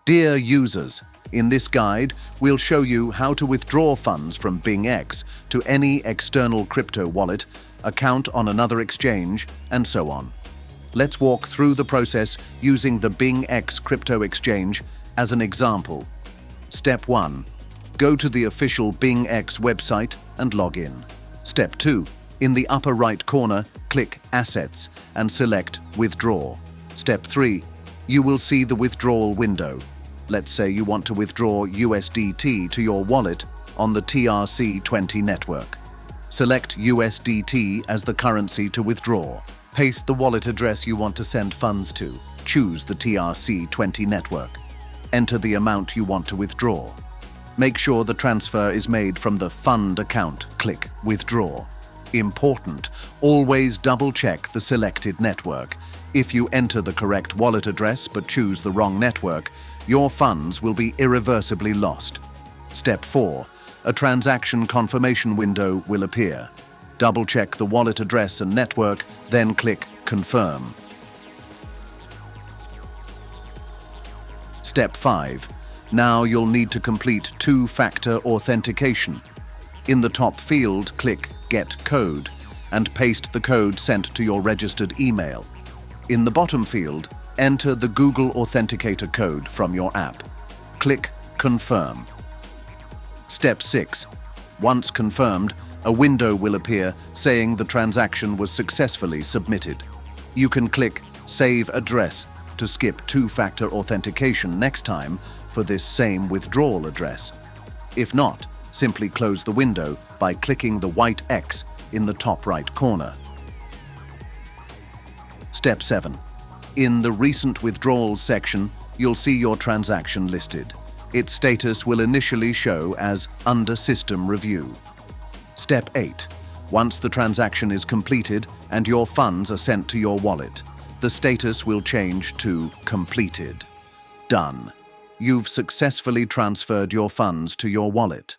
Dear users, in this guide, we'll show you how to withdraw funds from BingX to any external crypto wallet, account on another exchange, and so on. Let's walk through the process using the BingX crypto exchange as an example. Step 1. Go to the official BingX website and log in. Step 2. In the upper right corner, click Assets and select Withdraw. Step 3. You will see the withdrawal window. Let's say you want to withdraw USDT to your wallet on the TRC20 network. Select USDT as the currency to withdraw. Paste the wallet address you want to send funds to. Choose the TRC20 network. Enter the amount you want to withdraw. Make sure the transfer is made from the fund account. Click Withdraw. Important, always double-check the selected network. If you enter the correct wallet address but choose the wrong network, your funds will be irreversibly lost. Step 4. A transaction confirmation window will appear. Double-check the wallet address and network, then click Confirm. Step 5. Now you'll need to complete two-factor authentication. In the top field, click Get Code and paste the code sent to your registered email. In the bottom field, enter the Google Authenticator code from your app. Click Confirm. Step 6. Once confirmed, a window will appear saying the transaction was successfully submitted. You can click Save Address to skip two-factor authentication next time for this same withdrawal address. If not, simply close the window by clicking the white X in the top right corner. Step 7. In the Recent Withdrawals section, you'll see your transaction listed. Its status will initially show as Under System Review. Step 8. Once the transaction is completed and your funds are sent to your wallet, the status will change to Completed. Done. You've successfully transferred your funds to your wallet.